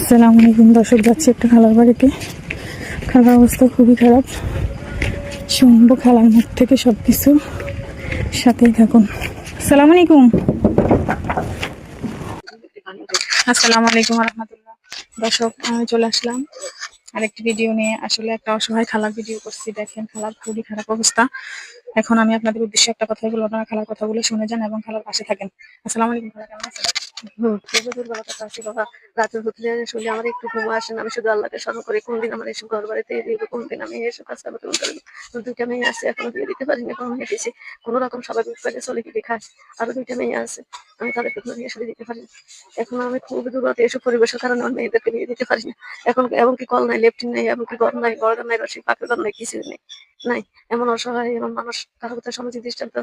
আসসালামু আলাইকুম দর্শক, যাচ্ছি একটা খালার বাড়িতে। খালার অবস্থা খুবই খারাপ। শুনবো খালার মুখ থেকে সব কিছু, সাথেই থাকুন। আসসালামু আলাইকুম। আসসালামু আলাইকুম রহমতুল্লাহ। দর্শক, আমি চলে আসলাম আরেকটি ভিডিও নিয়ে। আসলে একটা অসহায় খালার ভিডিও করছি। দেখেন খালার খুবই খারাপ অবস্থা। এখন আমি আপনাদের উদ্দেশ্যে একটা কথাই বলবো, আপনারা খালার কথাগুলো শুনে যান এবং খালার পাশে থাকেন। আসসালামু আলাইকুম খালা, কেমন আছেন? খুবই দুর্বলতা আছে বাবা। রাতের ভিতরে শুনলে আমার একটু ঘুম আসে না। আমি শুধু আল্লাহকে স্মরণ করি, কোনদিন আমার এসব ঘর বাড়িতে এদিকে, কোনদিন আমি এসব কাজ করতে পারবো। দুইটা মেয়ে আছে, এখনো বিয়ে দিতে পারিনি, কোনো মেয়ে দিয়েছি কোনো রকম স্বাভাবিক পেটে চলে গিয়ে খায়। আরো দুইটা মেয়ে আছে, আমি তাদেরকে কোনো বিয়ে সাথে দিতে পারি না। এখন আমি খুবই দুর্বলতা, এসব পরিবেশের কারণে আমার মেয়েদেরকে বিয়ে দিতে পারি না। এখন এমনকি কল নাই, লেফটিন নাই, এমনকি ঘর নাই, ঘর নাই, রসি পাখি ঘর নাই, কিছু নেই নাই। এমন অসহায় এমন মানুষ, কারো কোথাও সমাজের দৃষ্টান্ত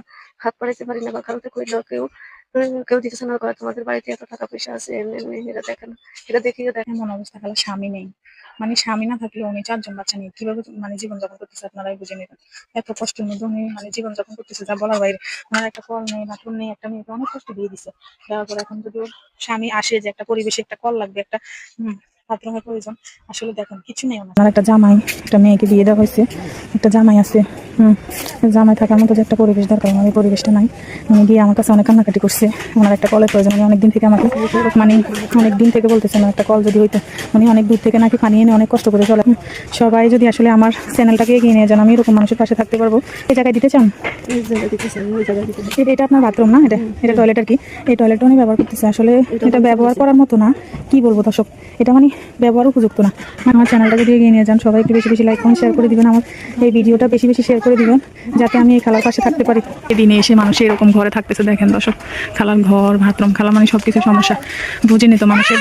হাত পাড়াইতে পারি না, বা কারোতে কইলেও কেউ দিতেছে না। তোমাদের বাড়িতে এত টাকা পয়সা আছে, এমনি এমনি এটা দেখেন, এটা দেখিয়ে দেখেন। এমন অবস্থা, খালা স্বামী নেই, মানে স্বামী না থাকলেও উনি 4জন বাচ্চা নিয়ে কিভাবে মানে জীবনযাপন করতেছে আপনারাই বুঝে নেবেন। এত কষ্টের মধ্যে উনি মানে জীবনযাপন করতেছে যা বলার বাইরে। ওনার একটা কল নেই, বাথরুম নেই, একটা মেয়েকে অনেক কষ্ট দিয়ে দিছে। দেওয়ার পর এখন যদি ওর স্বামী আসে যে একটা পরিবেশে একটা কল লাগবে, একটা বাথরুমের প্রয়োজন, আসলে দেখেন কিছু নেই ওনার। একটা জামাই, একটা মেয়েকে বিয়ে দেওয়া হয়েছে, একটা জামাই আছে। জামাই থাকার মতো যে একটা পরিবেশ দরকার, ওনার এই পরিবেশটা নাই। উনি গিয়ে আমার কাছে অনেক কান্নাকাটি করছে। ওনার একটা কলের প্রয়োজন। উনি অনেকদিন থেকে আমাকে মানে অনেকদিন থেকে বলতেছেন একটা কল যদি হইতো। উনি অনেক দূর থেকে নাকি পানি এনে অনেক কষ্ট করে চলে। সবাই যদি আসলে আমার চ্যানেলটাকে এগিয়ে নিয়ে যান, আমি এরকম মানুষের পাশে থাকতে পারবো। এই জায়গায় দিতে চান? এটা আপনার বাথরুম না? এটা টয়লেট আর কি। এই টয়লেটটা উনি ব্যবহার করতেছে। আসলে এটা ব্যবহার করার মতো না, কি বলবো দর্শক, এটা মানে ব্যবহার উপযুক্ত না। আমার চ্যানেলটা যদি এগিয়ে নিয়ে যান, সবাই একটু বেশি বেশি লাইক করুন, শেয়ার করে দিবেন। আমার এই ভিডিওটা বেশি বেশি শেয়ার করে দিবেন, যাতে আমি এই খালার পাশে থাকতে পারি। এদিনে এসে মানুষ এরকম ঘরে থাকতেছে, দেখেন দর্শক। খালার ঘর, বাথরুম, খালা মানে সবকিছু সমস্যা। বুঝিনি তো, মানুষের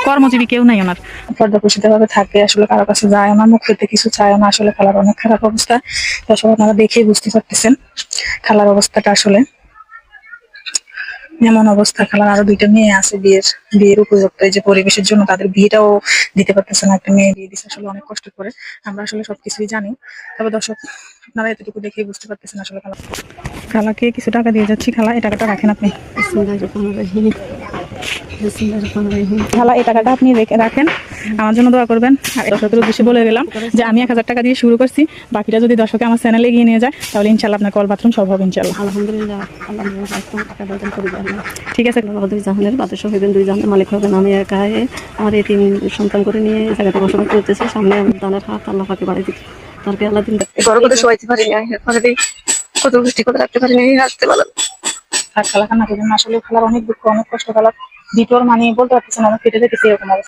কর্মজীবী কেউ নাই ওনার। পর্দা পুষিতে ভাবে থাকে, আসলে কারো কাছে যায় না, মুখ পেতে কিছু চায় না। আসলে খালার অনেক খারাপ অবস্থা। দর্শক, আপনারা দেখেই বুঝতে পারতেছেন খালার অবস্থাটা। আসলে এমন অবস্থা। খালার আরো দুইটা মেয়ে আছে, বিয়ের উপযুক্ত এই যে পরিবেশের জন্য তাদের বিয়েটাও দিতে পারতেছে না। একটা মেয়ে বিয়ে দিচ্ছে আসলে অনেক কষ্ট করে। আমরা আসলে সবকিছুই জানি, তবে দর্শক আপনারা এতটুকু দেখেই বুঝতে পারতেছেন আসলে খালাকে কিছু টাকা দিয়ে যাচ্ছি। খালা, এই টাকাটা রাখেন আপনি। খালা, এই টাকাটা আপনি রাখেন, আমার জন্য দোয়া করবেন। আর দর্শকের উদ্দেশ্যে বলে গেলাম যে আমি 1000 টাকা দিয়ে শুরু করছি, বাকিটা যদি দর্শকে আমার চ্যানেলে এগিয়ে নিয়ে যায়, তাহলে ইনশাল্লাহ আপনার কল বাথরুম সব হবে ইনশাল্লাহ। আলহামদুলিল্লাহ, ঠিক আছে। দুই জাহানের বাদশা হইবেন, দুই জাহানের মালিক হবেন। আমি একাই আমার এই 3 সন্তান করে নিয়ে এই জায়গাতে বসবাস করতেছি। সামনে আমি দানের হাত আল্লাহ পাকে বাড়ি দিচ্ছি, তারপরে আল্লাহ দিন ঘরে করে শোয়াইতে পারি না, কত বৃষ্টি করে রাখতে পারি না, আসতে পারলাম। আর খালা কান্না করবেন না, আসলে খালার অনেক দুঃখ, অনেক কষ্ট। খালার ভিতর মানে বলতে পারতেছেন, অনেক কেটে যেতেছে এরকম অবস্থা।